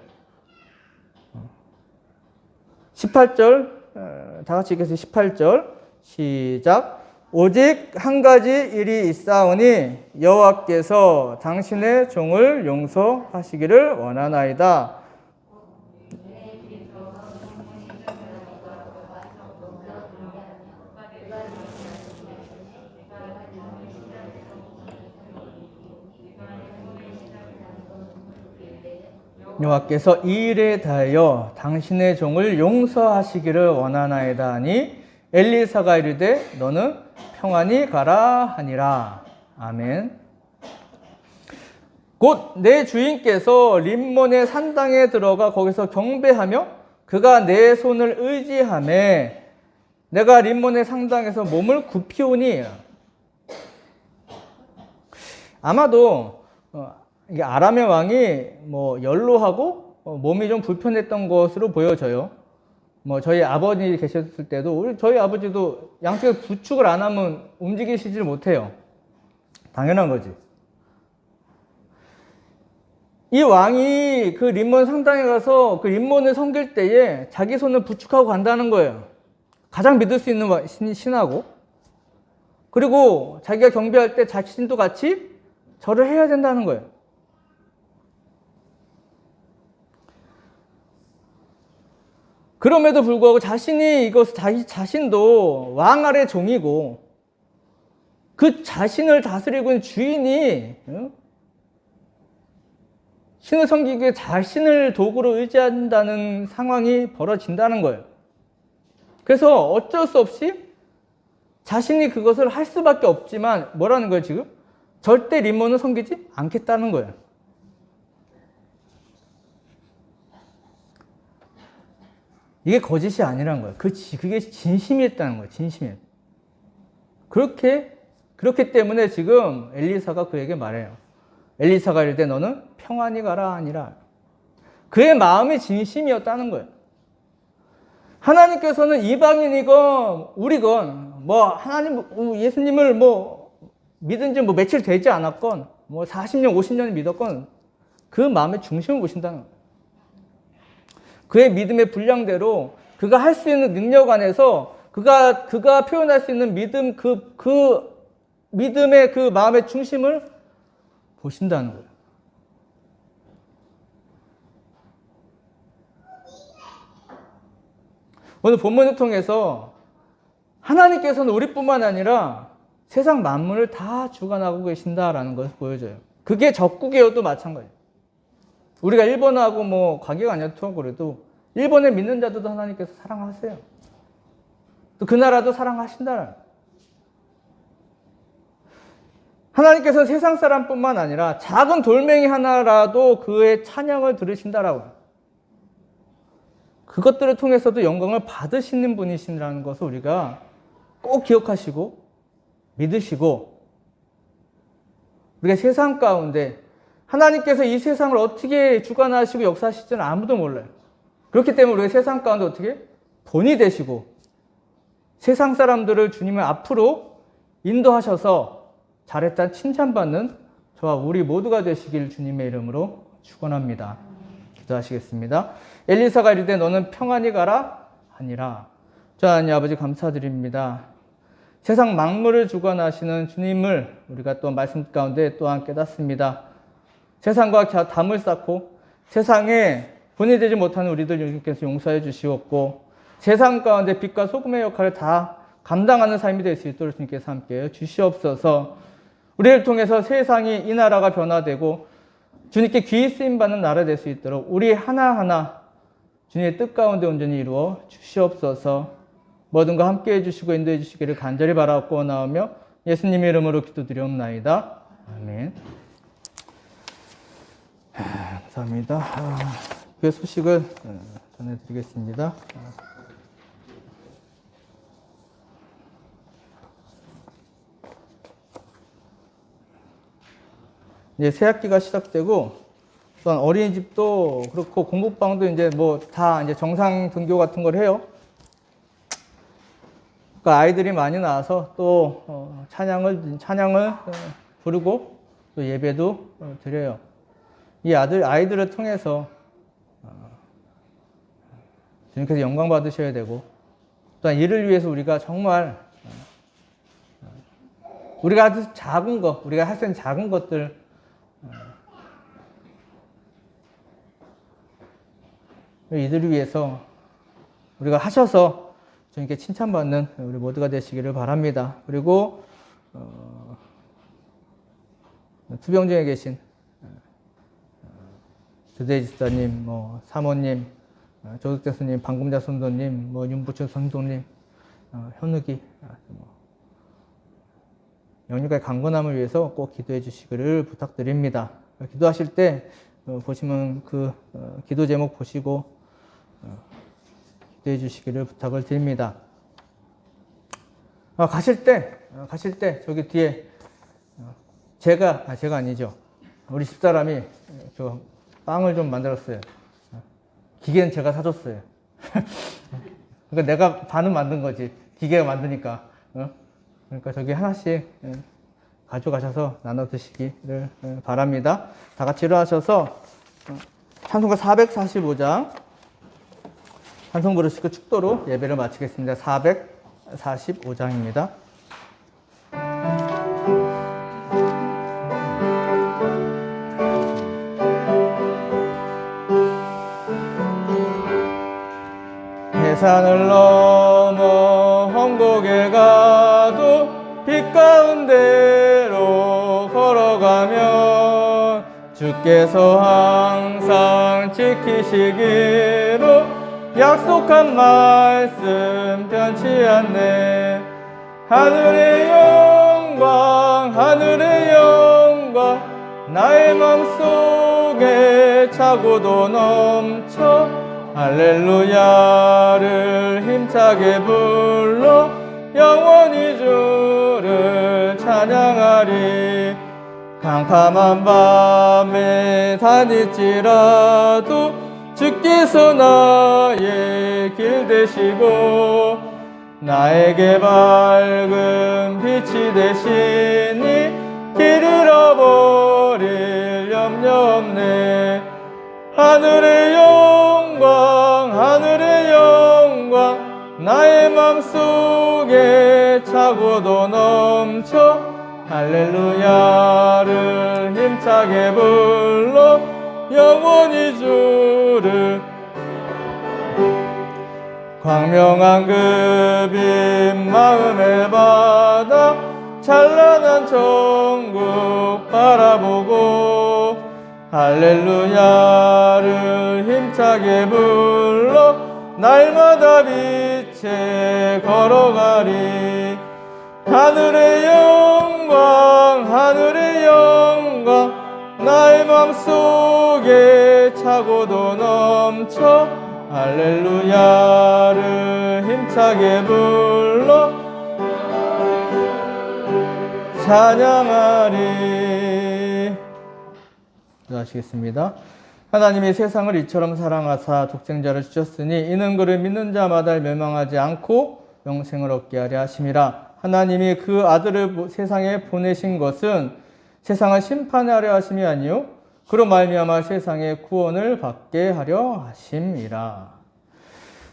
S1: 18절, 다 같이 읽겠습니다. 18절, 시작. 오직 한 가지 일이 있사오니 여호와께서 당신의 종을 용서하시기를 원하나이다. 여호와께서 이 일에 대하여 당신의 종을 용서하시기를 원하나이다 하니 엘리사가 이르되 너는 평안히 가라 하니라. 아멘. 곧 내 주인께서 림몬의 산당에 들어가 거기서 경배하며 그가 내 손을 의지하매 내가 림몬의 산당에서 몸을 굽히오니. 아마도 이게 아람의 왕이 연로하고 몸이 좀 불편했던 것으로 보여져요. 저희 아버지 계셨을 때도 저희 아버지도 양쪽에 부축을 안 하면 움직이시질 못해요. 당연한 거지. 이 왕이 그 림몬 상당에 가서 그 림몬을 섬길 때에 자기 손을 부축하고 간다는 거예요. 가장 믿을 수 있는 신하고. 그리고 자기가 경배할 때 자신도 같이 절을 해야 된다는 거예요. 그럼에도 불구하고 자신도 왕 아래 종이고 그 자신을 다스리고 있는 주인이 신을 섬기기 위해 자신을 도구로 의지한다는 상황이 벌어진다는 거예요. 그래서 어쩔 수 없이 자신이 그것을 할 수밖에 없지만 뭐라는 거예요, 지금? 절대 림몬을 섬기지 않겠다는 거예요. 이게 거짓이 아니라는 거예요. 그게 진심이었다는 거예요. 진심이에요. 그렇기 때문에 지금 엘리사가 그에게 말해요. 엘리사가 이르되 너는 평안히 가라 하니라. 그의 마음이 진심이었다는 거예요. 하나님께서는 이방인이건 우리건 뭐 하나님 예수님을 뭐 믿은 지 뭐 며칠 되지 않았건 뭐 40년 50년 믿었건 그 마음의 중심을 보신다는 거예요. 그의 믿음의 분량대로 그가 할 수 있는 능력 안에서 그가 표현할 수 있는 믿음 그 믿음의 그 마음의 중심을 보신다는 거예요. 오늘 본문을 통해서 하나님께서는 우리뿐만 아니라 세상 만물을 다 주관하고 계신다라는 것을 보여줘요. 그게 적국이어도 마찬가지예요. 우리가 일본하고 뭐 관계가 아니어도 그래도 일본에 믿는 자들도 하나님께서 사랑하세요. 또 그 나라도 사랑하신다는. 하나님께서 세상 사람뿐만 아니라 작은 돌멩이 하나라도 그의 찬양을 들으신다라고. 그것들을 통해서도 영광을 받으시는 분이시라는 것을 우리가 꼭 기억하시고 믿으시고, 우리가 세상 가운데 하나님께서 이 세상을 어떻게 주관하시고 역사하실지는 아무도 몰라요. 그렇기 때문에 우리가 세상 가운데 어떻게 본이 되시고 세상 사람들을 주님의 앞으로 인도하셔서 잘했다 칭찬받는 저와 우리 모두가 되시길 주님의 이름으로 축원합니다. 기도하시겠습니다. 엘리사가 이르되 너는 평안히 가라 하니라. 저 하나님 아버지 감사드립니다. 세상 만물을 주관하시는 주님을 우리가 또 말씀 가운데 또한 깨닫습니다. 세상과 담을 쌓고 세상에 본이 되지 못하는 우리들 주님께서 용서해 주시옵고, 세상 가운데 빛과 소금의 역할을 다 감당하는 삶이 될 수 있도록 주님께서 함께 주시옵소서. 우리를 통해서 세상이 이 나라가 변화되고 주님께 귀히 쓰임받는 나라 될 수 있도록 우리 하나하나 주님의 뜻 가운데 온전히 이루어 주시옵소서. 모든 거 함께 해주시고 인도해 주시기를 간절히 바라옵고 나오며 예수님의 이름으로 기도드리옵나이다. 아멘. 감사합니다. 그 소식을 전해드리겠습니다. 이제 새학기가 시작되고, 또한 어린이집도 그렇고 공부방도 이제 뭐 다 이제 정상 등교 같은 걸 해요. 그러니까 아이들이 많이 나와서 또 찬양을 부르고 또 예배도 드려요. 이 아이들을 통해서 주님께서 영광 받으셔야 되고, 또한 이를 위해서 우리가 정말 우리가 아주 작은 것, 우리가 할 수 있는 작은 것들 이들을 위해서 우리가 하셔서 주님께 칭찬받는 우리 모두가 되시기를 바랍니다. 그리고 투병중에 계신 주대희 집사님, 뭐 사모님, 조득대 선생님, 방금자 선도님, 뭐 윤부철 선도님, 현욱이 영육의 강건함을 위해서 꼭 기도해 주시기를 부탁드립니다. 기도하실 때 보시면 그 기도 제목 보시고 기도해 주시기를 부탁을 드립니다. 가실 때 저기 뒤에 제가 아니죠. 우리 집사람이 저 빵을 좀 만들었어요. 기계는 제가 사줬어요. 그러니까 내가 반은 만든 거지. 기계가 만드니까. 그러니까 저기 하나씩 가져가셔서 나눠 드시기를 바랍니다. 다 같이 일어나셔서 찬송가 445장 찬송 부르시고 축도로 예배를 마치겠습니다. 445장입니다. 해산을 넘어 험곡에 가도 빛 가운데로 걸어가면 주께서 항상 지키시기로 약속한 말씀 변치 않네. 하늘의 영광 나의 맘속에 차고도 넘쳐 할렐루야를 힘차게 불러 영원히 주를 찬양하리. 캄캄한 밤에 다닐지라도 주께서 나의 길 되시고 나에게 밝은 빛이 되시니 길 잃어버릴 염려 없네. 하늘의 영광 나의 맘속에 차고도 넘쳐 할렐루야를 힘차게 불러 영원히 주를 광명한 그 빛 마음에 받아 찬란한 천국 바라보고 할렐루야를 힘차게 불러 날마다 빛에 걸어가리. 하늘의 영광 나의 맘속에 차고도 넘쳐 할렐루야를 힘차게 불러 찬양하리. 기도하시겠습니다. 하나님이 세상을 이처럼 사랑하사 독생자를 주셨으니 이는 그를 믿는 자마다 멸망하지 않고 영생을 얻게 하려 하심이라. 하나님이 그 아들을 세상에 보내신 것은 세상을 심판하려 하심이 아니요 그로 말미암아 세상의 구원을 받게 하려 하심이라.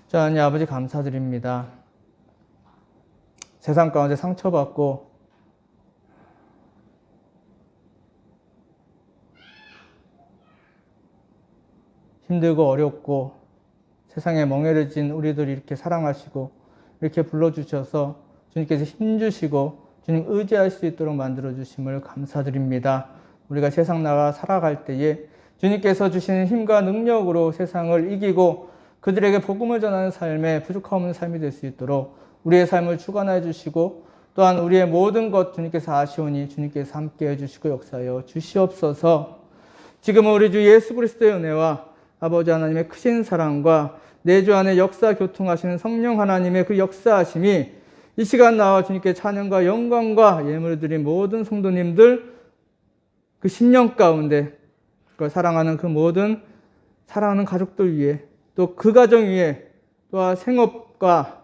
S1: 자, 하나님 아버지 감사드립니다. 세상 가운데 상처받고 힘들고 어렵고 세상에 멍해진 우리들을 이렇게 사랑하시고 이렇게 불러주셔서 주님께서 힘주시고 주님 의지할 수 있도록 만들어주심을 감사드립니다. 우리가 세상 나가 살아갈 때에 주님께서 주시는 힘과 능력으로 세상을 이기고 그들에게 복음을 전하는 삶에 부족함 없는 삶이 될 수 있도록 우리의 삶을 주관해 주시고 또한 우리의 모든 것 주님께서 아시오니 주님께서 함께 해주시고 역사하여 주시옵소서. 지금은 우리 주 예수 그리스도의 은혜와 아버지 하나님의 크신 사랑과 내주 안에 역사 교통하시는 성령 하나님의 그 역사하심이 이 시간 나와 주님께 찬양과 영광과 예물을 드린 모든 성도님들 그 10년 가운데 그걸 사랑하는 그 모든 사랑하는 가족들 위해 또 그 가정 위해 또한 생업과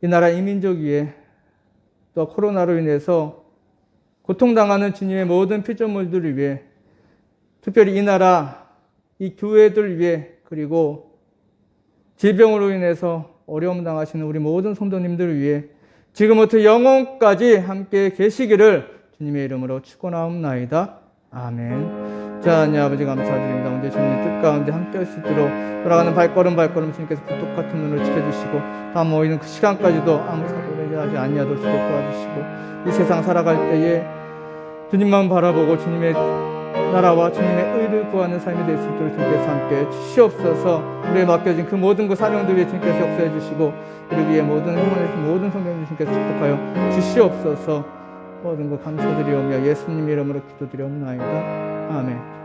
S1: 이 나라 이민족 위해 또 코로나로 인해서 고통당하는 주님의 모든 피조물들을 위해 특별히 이 나라 이 교회들 위해 그리고 질병으로 인해서 어려움 당하시는 우리 모든 성도님들을 위해 지금부터 영원까지 함께 계시기를 주님의 이름으로 축원하옵나이다. 아멘. 자, 하나님 아버지 감사드립니다. 오늘 주님의 뜻 가운데 함께 할 수 있도록 돌아가는 발걸음 주님께서 불독 같은 눈으로 지켜주시고 다음 모이는 그 시간까지도 아무 사고를 하지 아니하도록 주께 도와주시고 이 세상 살아갈 때에 주님만 바라보고 주님의 나라와 주님의 의를 구하는 삶이 될 수 있도록 주님께서 함께 주시옵소서. 우리에 맡겨진 그 모든 그 사명들 위해 주님께서 역사해 주시고 우리 위에 모든 행운을 모든 성경 주님께서 축복하여 주시옵소서. 모든 것 감사드리오며 예수님 이름으로 기도드리옵나이다. 아멘.